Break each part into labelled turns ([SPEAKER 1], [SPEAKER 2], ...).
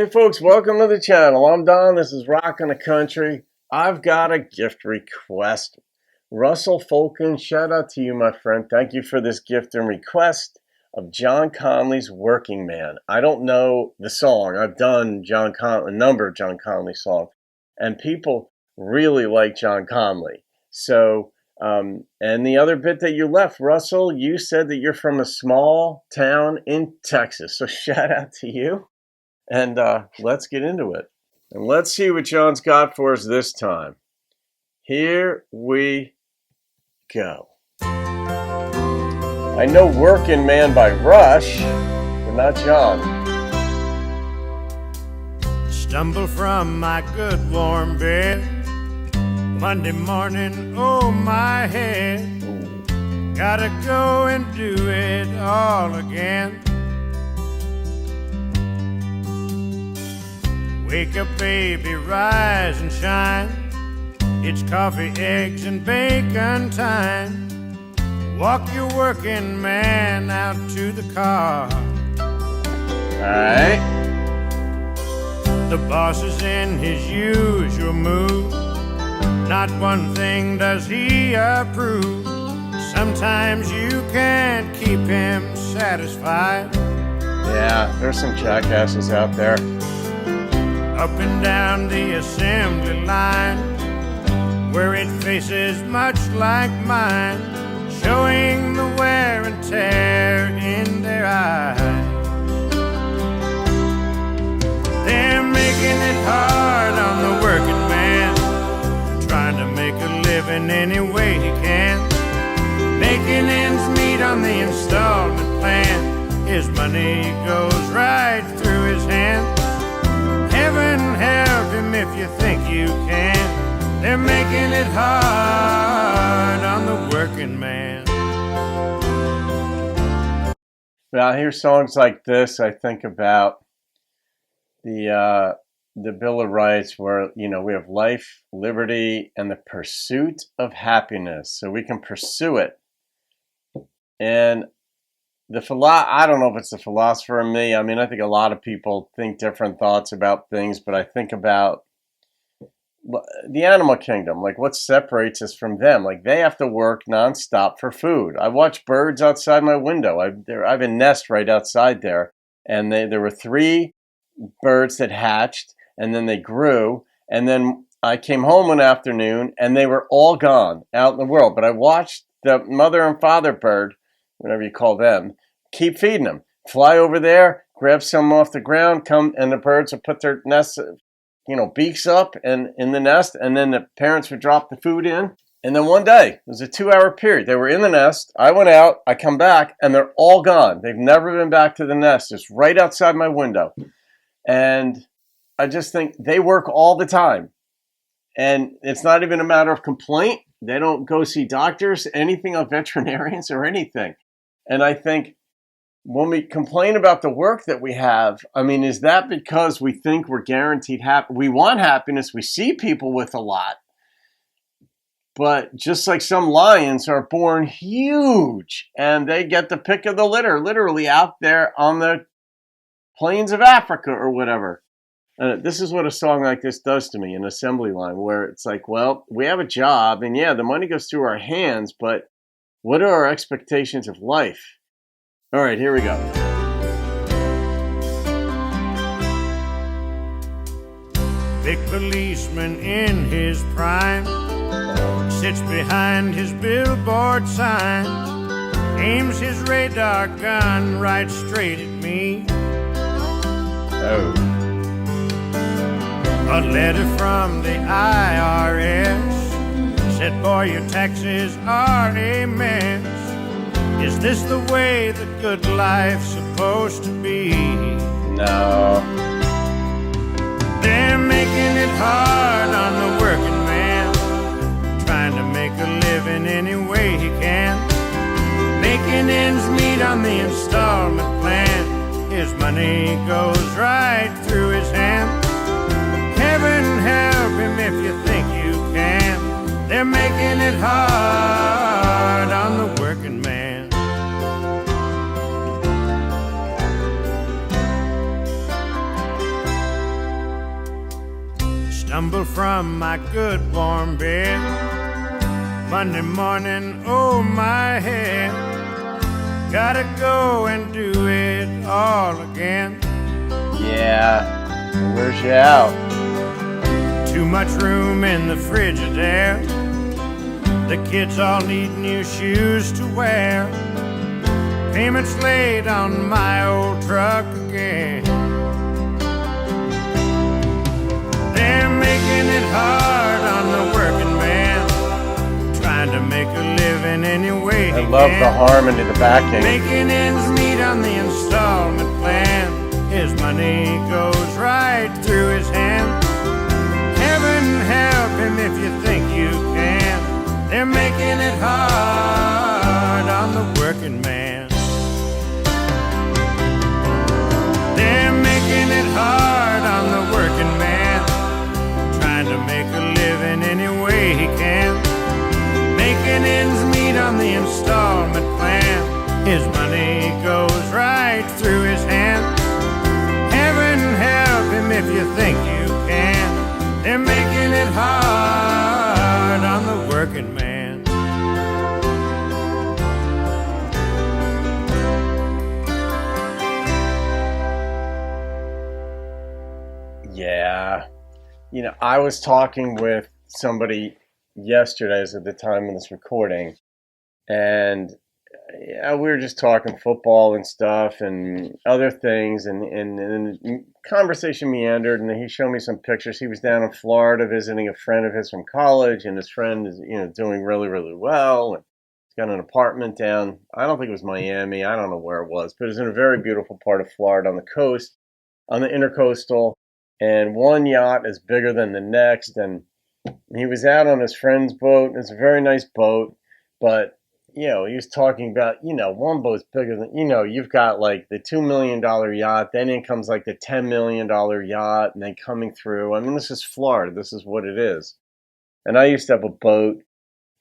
[SPEAKER 1] Hey folks, welcome to the channel. I'm Don. This is Rockin' the Country. I've got a gift request. Russell Folkens, shout out to you, my friend. Thank you for this gift and request of John Conlee's Working Man. I don't know the song. I've done a number of John Conlee songs, and people really like John Conlee. So, and the other bit that you left, Russell, you said that you're from a small town in Texas. So shout out to you. And let's get into it. And let's see what John's got for us this time. Here we go. I know Working Man by Rush, but not John.
[SPEAKER 2] Stumble from my good warm bed Monday morning, oh my head. Ooh. Gotta go and do it all again. Wake up, baby, rise and shine. It's coffee, eggs, and bacon time. Walk your working man out to the car.
[SPEAKER 1] Alright.
[SPEAKER 2] The boss is in his usual mood. Not one thing does he approve. Sometimes you can't keep him satisfied.
[SPEAKER 1] Yeah, there's some jackasses out there.
[SPEAKER 2] Up and down the assembly line, where it faces much like mine, showing the wear and tear in their eyes. They're making it hard on the working man, trying to make a living any way he can, making ends meet on the installment plan. His money goes right through his hands. Heaven help him if you think you can. They're making it hard on the working man.
[SPEAKER 1] When I hear songs like this, I think about the Bill of Rights, where we have life, liberty, and the pursuit of happiness, so we can pursue it. And I don't know if it's the philosopher in me. I mean, I think a lot of people think different thoughts about things, but I think about the animal kingdom, like what separates us from them. Like they have to work nonstop for food. I watch birds outside my window. I have a nest right outside there, and there were 3 birds that hatched, and then they grew, and then I came home one afternoon, and they were all gone out in the world. But I watched the mother and father bird, whatever you call them, keep feeding them. Fly over there, grab some off the ground, come, and the birds would put their nests, beaks up and in the nest, and then the parents would drop the food in. And then one day, it was a 2-hour period. They were in the nest. I went out, I come back, and they're all gone. They've never been back to the nest. It's right outside my window. And I just think they work all the time. And it's not even a matter of complaint. They don't go see doctors, anything on veterinarians or anything. And I think when we complain about the work that we have, I mean, is that because we think we're guaranteed happy? We want happiness. We see people with a lot. But just like some lions are born huge and they get the pick of the litter, literally out there on the plains of Africa or whatever. This is what a song like this does to me, an assembly line, where it's like, well, we have a job, and yeah, the money goes through our hands, but what are our expectations of life? All right, here we go.
[SPEAKER 2] Big policeman in his prime sits behind his billboard sign, aims his radar gun right straight at me.
[SPEAKER 1] Oh.
[SPEAKER 2] A letter from the IRS said, boy, your taxes are a mess. Is this the way the good life's supposed to be?
[SPEAKER 1] No.
[SPEAKER 2] They're making it hard on the working man, trying to make a living any way he can, making ends meet on the installment plan. His money goes right through his hands. Heaven help him if you think you can. They're making it hard on the working man. tumble from my good warm bed. Monday morning, oh my head, gotta go and do it all again.
[SPEAKER 1] Yeah, where's you out?
[SPEAKER 2] Too much room in the Frigidaire. The kids all need new shoes to wear. Payments laid on my old truck again. They're making it hard on the working man, trying to make a living any way he
[SPEAKER 1] I love
[SPEAKER 2] can.
[SPEAKER 1] the harmony, the backing.
[SPEAKER 2] Making ends meet on the installment plan. His money goes right through his hand. Heaven help him if you think you can. They're making it hard on the working man. They're making it hard on the working man, trying to make a living any way he can. Making ends meet on the installment plan. His money goes right through his hand. Heaven help him if you think you can. They're making it hard on the working man.
[SPEAKER 1] Yeah. You know, I was talking with somebody yesterday, as at the time of this recording, and yeah, we were just talking football and stuff and other things, and conversation meandered, and he showed me some pictures. He was down in Florida visiting a friend of his from college, and his friend is, doing really, really well, and he's got an apartment down, I don't think it was Miami, I don't know where it was, but it was in a very beautiful part of Florida on the coast, on the intercoastal, and one yacht is bigger than the next, and he was out on his friend's boat. It's a very nice boat, but he was talking about, one boat's bigger than, you've got like the $2 million yacht, then in comes like the $10 million yacht, and then coming through. I mean, this is Florida. This is what it is. And I used to have a boat.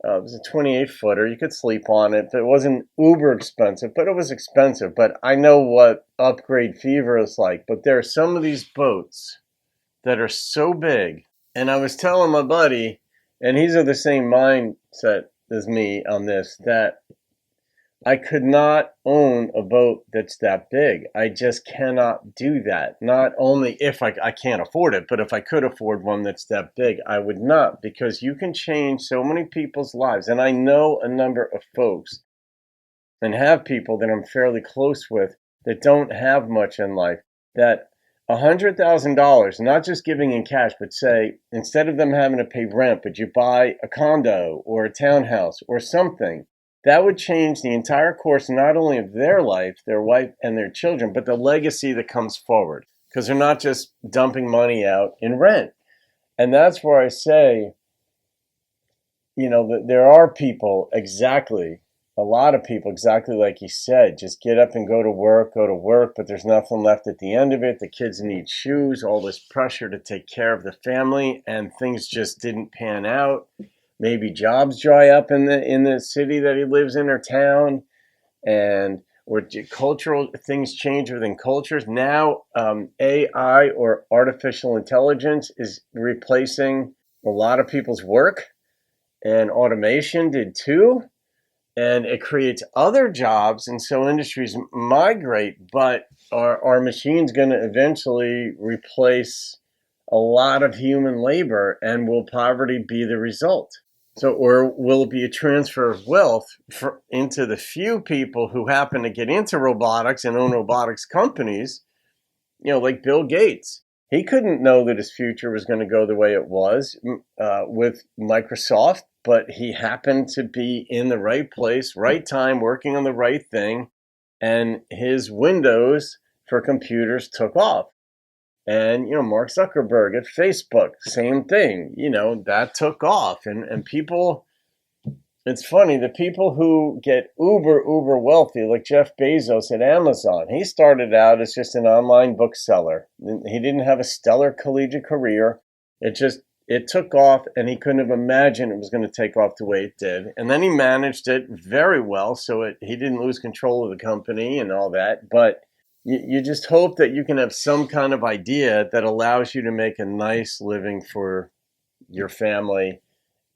[SPEAKER 1] It was a 28-footer. You could sleep on it, but it wasn't uber expensive, but it was expensive. But I know what upgrade fever is like. But there are some of these boats that are so big. And I was telling my buddy, and he's of the same mindset as me on this, that I could not own a boat that's that big. I just cannot do that. Not only if I can't afford it, but if I could afford one that's that big, I would not, because you can change so many people's lives. And I know a number of folks and have people that I'm fairly close with that don't have much in life, that $100,000, not just giving in cash, but say, instead of them having to pay rent, but you buy a condo or a townhouse or something, that would change the entire course, not only of their life, their wife and their children, but the legacy that comes forward, because they're not just dumping money out in rent. And that's where I say, that there are people a lot of people, exactly like you said, just get up and go to work, but there's nothing left at the end of it. The kids need shoes, all this pressure to take care of the family, and things just didn't pan out. Maybe jobs dry up in the city that he lives in or town, or cultural things change within cultures. Now, AI or artificial intelligence is replacing a lot of people's work, and automation did too. And it creates other jobs, and so industries migrate, but are machines going to eventually replace a lot of human labor, and will poverty be the result? So, or will it be a transfer of wealth into the few people who happen to get into robotics and own robotics companies, like Bill Gates? He couldn't know that his future was going to go the way it was with Microsoft, but he happened to be in the right place, right time, working on the right thing, and his windows for computers took off. And, Mark Zuckerberg at Facebook, same thing, that took off. And people, it's funny, the people who get uber wealthy, like Jeff Bezos at Amazon, he started out as just an online bookseller. He didn't have a stellar collegiate career. It took off, and he couldn't have imagined it was going to take off the way it did. And then he managed it very well, so he didn't lose control of the company and all that. But you just hope that you can have some kind of idea that allows you to make a nice living for your family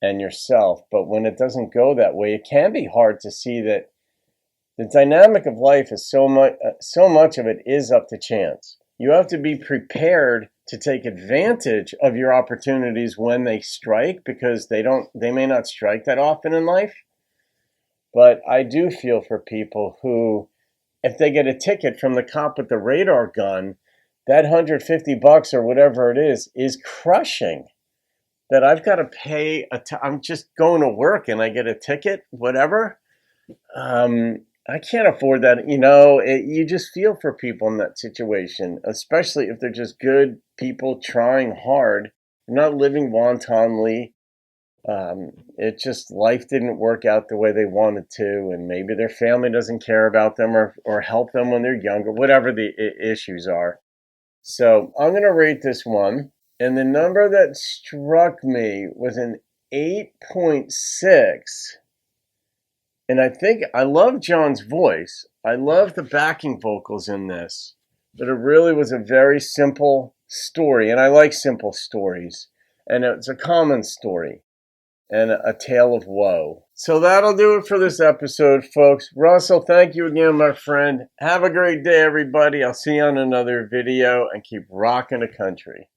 [SPEAKER 1] and yourself. But when it doesn't go that way, it can be hard to see that the dynamic of life is so much of it is up to chance. You have to be prepared to take advantage of your opportunities when they strike, because they may not strike that often in life. But I do feel for people who, if they get a ticket from the cop with the radar gun, that $150 or whatever it is crushing. That I've got to pay I'm just going to work and I get a ticket, whatever. I can't afford that. You just feel for people in that situation, especially if they're just good people trying hard, not living wantonly. It just, life didn't work out the way they wanted to, and maybe their family doesn't care about them or help them when they're younger, whatever the issues are. So I'm going to rate this one, and the number that struck me was an 8.6. And I think I love John's voice. I love the backing vocals in this. But it really was a very simple story. And I like simple stories. And it's a common story. And a tale of woe. So that'll do it for this episode, folks. Russell, thank you again, my friend. Have a great day, everybody. I'll see you on another video. And keep rocking the country.